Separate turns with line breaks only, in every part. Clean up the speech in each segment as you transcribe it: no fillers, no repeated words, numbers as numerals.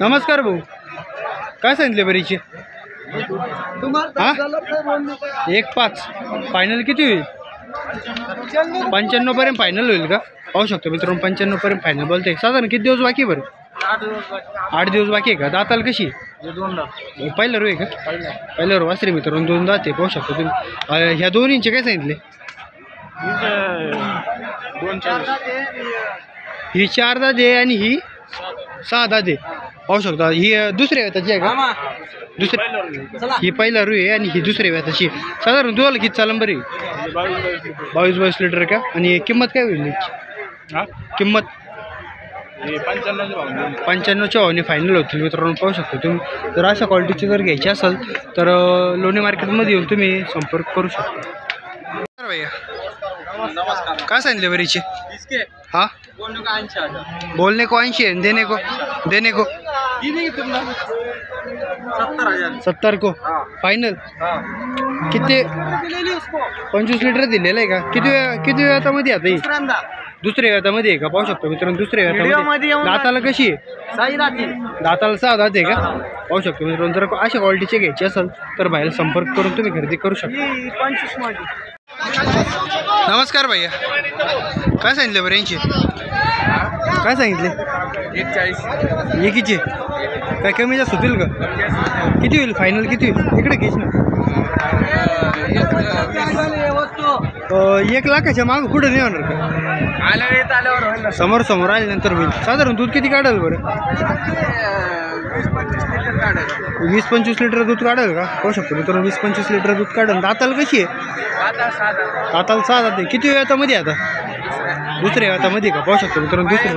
नमस्कार भाऊ, काय सांगितले बरीचे? हा 1.5 फायनल किती होईल? 95 पर्यंत फायनल होईल का? पाहू शकतो मित्रांनो, 95 पर्यंत फायनल बोलते. साधारण किती दिवस बाकी बरं? 8 दिवस बाकी आहे का? दाताला कशी? पहिलं रो आहे का? पहिलं रो वासरे मित्रांनो, 2 दात आहे. पाहू शकतो तुम्ही. ह्या दोन्हींचे काय सांगितले? ही 4 दात आहे आणि ही 6 दात आहे. पाहू शकता. ही दुसऱ्या वेताची आहे का? ही पहिला रू आहे आणि ही दुसऱ्या वेताची. साधारण दुधाला किती चालन बरी? 22 लिटर का? आणि किंमत काय होईल? किंमत 95च्या भावाने फायनल होतील मित्रांनो. पाहू शकतो तुम्ही. जर अशा क्वालिटीची जर घ्यायची असेल तर लोणी मार्केटमध्ये येऊन तुम्ही संपर्क करू शकता. भैया काय सांगितले बरीचे? हाँ बोलने को 80 है, देने को 70 को फायनल. किती? 25 लिटर दिलेलं आहे का? किती वेळामध्ये आता ही? दुसऱ्या वेतामध्ये आहे का? पाहू शकतो मित्रांनो, दुसऱ्या वेतामध्ये. दाताला कशी आहे? दाताला 6 दात आहे का? पाहू शकतो मित्रांनो. जर अशा क्वालिटीचे घ्यायचे असेल तर बाहेर संपर्क करून तुम्ही खरेदी करू शकता. नमस्कार भैया, काय सांगितले बरं यांचे? काय सांगितले?
140
एकीचे काय कमी जास्त होतील का? किती होईल फायनल? किती होईल? इकडे घ्यायच ना. 1 लाखाच्या माग कुठं नाही होणार का? समोर आल्यानंतर होईल. साधारण दूध किती काढाल बरं? 20-25 लिटर दूध काढाल का? पाहू शकतो मित्रांनो, 20-25 लिटर दूध काढाल. दाताला कशी आहे? दाताला 6 दात आहे. किती वेळामध्ये आता? दुसऱ्या वेतामध्ये का? पाहू शकतो मित्रांनो, दुसऱ्या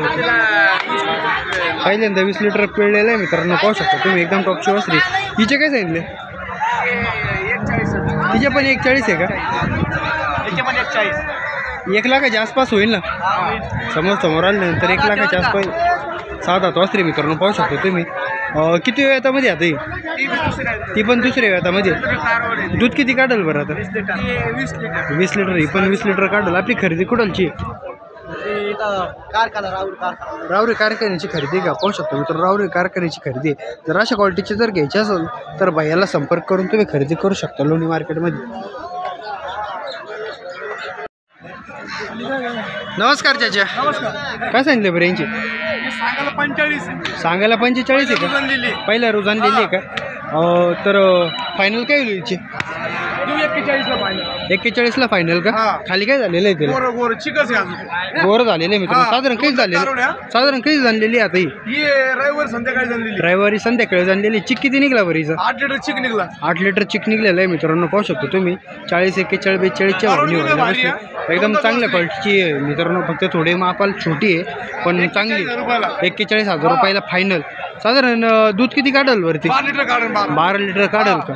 पहिल्यांदा 20 लिटर पिळलेलं आहे मित्रांनो. पाहू शकतो तुम्ही, एकदम टॉपची वासरी. हिचे काय सांगितले? तिचे पण 140 आहे का? 1 लाखाच्या आसपास होईल ना. समोर आल्यानंतर 1 लाखाच्या आसपास 6 दात वासरी मित्रांनो. पाहू शकतो तुम्ही. किती वेळामध्ये आता ही? ती पण दुसऱ्या वेतामध्ये. दूध किती काढाल बरं आता? 20 लिटर. ही पण 20 लिटर काढाल. आपली खरेदी कुठलची? रावरी कारखान्याची खरेदी का? पाहू शकतो मित्र, रावरी कारखान्याची खरेदी. जर अशा क्वालिटीची जर घ्यायची असेल तर भैयाला संपर्क करून तुम्ही खरेदी करू शकता लोणी मार्केटमध्ये. नमस्कार चाचा, काय सांगितले बरं यांची? सांगायला 45 आहे का? पहिला रोज आणलेली आहे का? तर फायनल काय होईल याची? 41ला फायनल का? खाली काय झालेलं आहे त्याला? गोर झालेलं आहे मित्रांनो. साधारण काही झालेली आता ही? रविवारी संध्याकाळी झालेली. चिक किती निघला बरं हिचा?
8 लिटर चिक निघला.
8 लिटर चिक निघलेला आहे मित्रांनो. पाहू शकतो तुम्ही. 40, 41, 42च्या भावनी एकदम चांगल्या क्वालिटीची आहे मित्रांनो. फक्त थोडे मापाल छोटी आहे पण चांगली. 41,000 रुपयाला फायनल. साधारण दूध किती काढाल वरती? 12 लिटर काढाल का?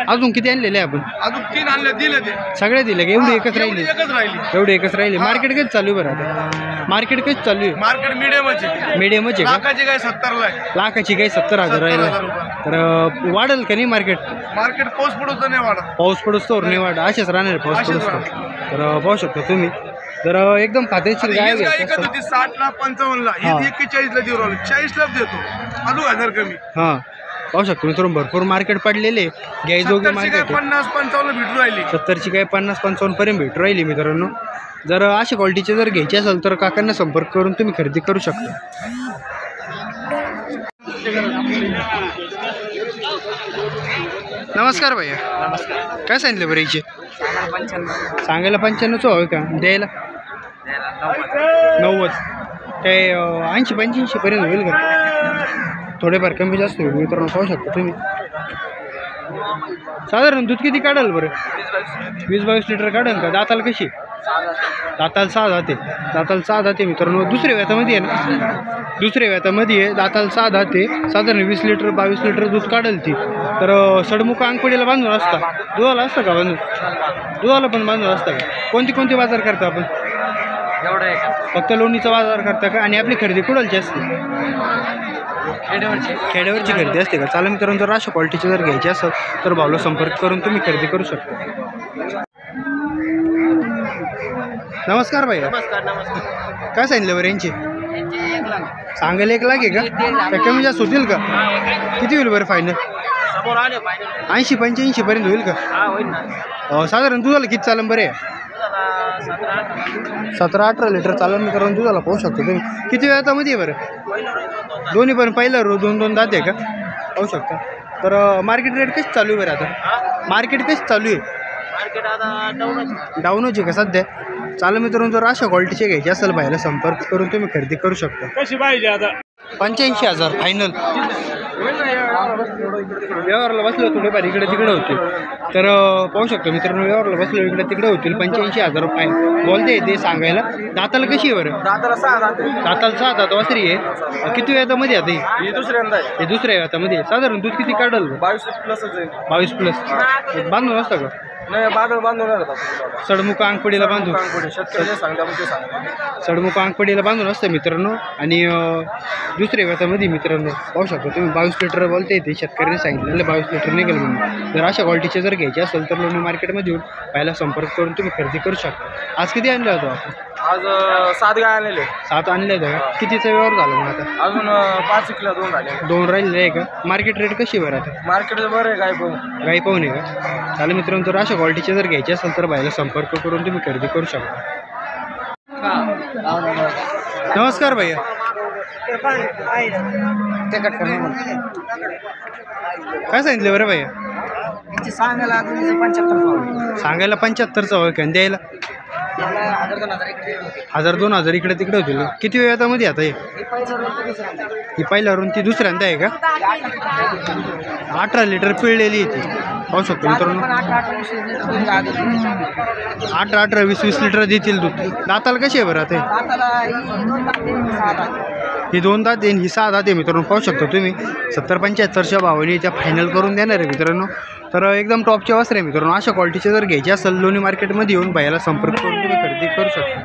अजून किती आणलेले आपण?
अजून 3 आणले, दिले ते
सगळे दिले का? एवढी एकच राहिली. मार्केट कधी चालू आहे बरं आता? मार्केट कधी चालू आहे?
मार्केट मीडियमच आहे का? लाखाची काय 70ला आहे.
लाखाची काही 70,000 राहिला. तर वाढेल का नाही मार्केट?
पाऊस पडतो नाही वाढत.
पाऊस पडतो नाही वाढ. असेच राहणार पाऊस पडतो. तर पाहू शकतो तुम्ही. तर एकदम खात्रीशीर गाय
60ला 55ला 41ला देऊ राहिलो. 40ला देतो. अजून 1000 कमी.
हां पाहू शकतो मित्रांनो, भरपूर मार्केट पडलेले. घ्यायजोगी मार्केट
50-55 भेटू राहिली.
70ची काय 50-55 पर्यंत भेटू राहिली मित्रांनो. जर अशा क्वालिटीचे जर घ्यायचे असेल तर काकांना संपर्क करून तुम्ही खरेदी करू शकता. नमस्कार भैया, काय सांगितले बरं हिचे? सांगायला 95चं हवं का? द्यायला 90. काय 80-85 पर्यंत होईल का? थोडेफार कमी जास्त होईल मित्रांनो. पाहू शकता तुम्ही. साधारण दूध किती काढाल बरं? 20-22 लिटर काढाल का? दाताला कशी? दाताला 6 दाते. मित्रांनो. दुसऱ्या वेतामध्ये आहे ना? दुसऱ्या वेतामध्ये आहे. दाताला 6 दाते. साधारण 20 लिटर 22 लिटर दूध काढाल ती. तर सडमुख अंगपडीला बांधून असता. दुधाला असतं का बांधून? दुधाला पण बांधून असतं का? कोणते बाजार करता आपण? फक्त लोणीचा बाजार करता का? आणि आपली खरेदी कुठलची असते? खेड्यावरची खरेदी असते का? चालेल मित्रांनो. जर अशा क्वालिटीची जर घ्यायची असेल तर भाऊला संपर्क करून तुम्ही खरेदी करू शकता. नमस्कार भैया, काय सांगितलं बरं यांची? सांगायला 1 लाख आहे का? काय कमी जास्त होतील का? किती होईल बरं फायनल? 80-85 पर्यंत होईल का? साधारण दुधाला किती चालन बरं आहे? 17-18 लिटर चालन मित्रांनो दुधाला पाहू शकतो तुम्ही. किती वेळामध्ये आहे बरं? दोन्ही पण पहिला रो 2-2 दात आहे का? पाहू शकता. तर मार्केट रेट कशी चालू आहे बरं आता? मार्केट कशी चालू आहे? डाऊनच आहे का सध्या? चालू मित्रांनो जर अशा क्वालिटीचे घ्यायचे असेल बाहेर संपर्क करून तुम्ही खरेदी करू शकता.
कशी पाहिजे आता?
85,000 फायनल. व्यवहारला बसलो थोडेफार इकडे तिकडे होतील. तर पाहू शकतो मित्रांनो व्यवहारला बसलो इकडे तिकडे होतील. 85,000 रुपये बोलते ते सांगायला. दाताला कशी आहे बरं?
दाताला 6 दात.
दाताला 6 दात वासरी आहे. किती वेळामध्ये आता
ही दुसऱ्यांदा आहे.
हे दुसऱ्या वेळामध्ये साधारण दूध किती काढल?
22+ आहे.
22+ बांधून असतं का?
नाही बांधून
सडमुख अंगपडीला बांधून
शेतकरी सांगता ते सांगता
सडमुख अंगपडीला बांधून असतं मित्रांनो. आणि दुसऱ्या वेतामध्ये मित्रांनो पाहू शकतो तुम्ही 22 लिटर बोलते ते शेतकऱ्यांनी सांगितलेलं 22 लिटर निघेल म्हणून. जर अशा क्वालिटीचे जर घ्यायचे असेल तर लोणी मार्केटमध्ये येऊन पहिला संपर्क करून तुम्ही खरेदी करू शकता. आज किती आणलं होतं आपण?
आज 7 गाय आणलेले.
7 आणले होते का? कितीचा व्यवहार झाला मग आता?
अजून 5 किलो 2 झाले.
2 राहिले आहे का? मार्केट रेट कशी बरं आता?
मार्केट बरं आहे गाय पाहून.
गाई पाहून आहे का? चालेल मित्रांनो जर अशा क्वालिटीचे जर घ्यायचे असेल तर बाहेर संपर्क करून तुम्ही खरेदी करू शकता. नमस्कार भैया. काय सांगितलं बरं भैया?
सांगायला
75चा होय का? द्यायला 1,000-2,000 इकडे तिकडे होतील. किती वेळामध्ये आता ही पहिल्या रून ती दुसऱ्यांदा आहे का? 18 लिटर पिळलेली ती पाहू शकतो मित्रांनो. 18, 20 लिटर देतील दूध. दाताला कशी आहे बरं आता? ही 2 दात येईन ही 6 दात आहे मित्रांनो पाहू शकतो तुम्ही. 70-75च्या भावाने त्या फायनल करून देणार आहे मित्रांनो. तर एकदम टॉपचे वस्त्र आहे मित्रांनो. अशा क्वालिटीचे जर घ्यायचे असेल लोणी मार्केटमध्ये येऊन बायाला संपर्क करून तुम्ही खरेदी करू शकता.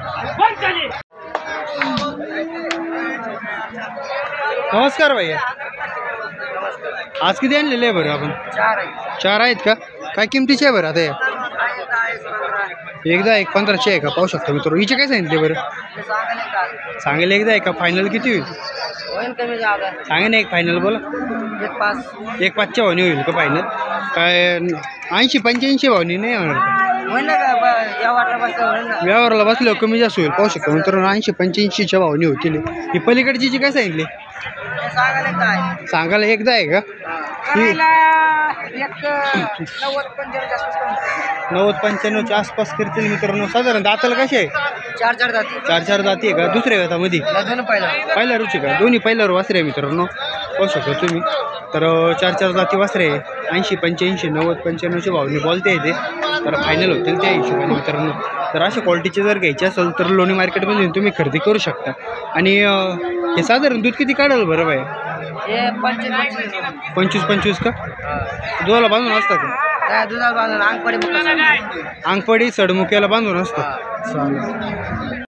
नमस्कार भैया. आज किती आणलेले आहे बरं आपण? 4 आहेत का? काय किमतीचे आहे बरं आता? एकदा 1500 आहे का? पाहू शकतो मित्रांनो. हिचे काय सांगितले बरं? सांगेल एकदा आहे का? फायनल किती होईल? सांगे ना एक फायनल बोला. 1,500च्या भावनी होईल का फायनल? काय 80-85 भावनी नाही होणार? व्यवहारला बसल्यावर कमी जास्त होईल पाहू शकतो मित्रांनो. 80-85च्या भावनी होतील. ही पलीकडची जी काय सांगितली? सांगायला एकदा आहे का? 90-95च्या आसपास करतील मित्रांनो. साधारण दाताला कशी आहे? 4 दाती आहे का? दुसऱ्या वेतामध्ये पहिला रुची का? दोन्ही पहिल्यावर वासरे आहे मित्रांनो पाहू शकतो तुम्ही. तर 4 दाती वासरे आहे. 80-85, 90-95च्या भावनी बोलते येते. तर फायनल होतील त्या हिशोबाने मित्रांनो. तर अशा क्वालिटीचे जर घ्यायचे असेल तर लोणी मार्केटमध्ये तुम्ही खरेदी करू शकता. आणि हे साधारण दूध किती काढाल बरं बाय? 25 का? दुधाला बांधून असतं का? अंगपडी सडमुक्याला बांधून असतं. चालेल.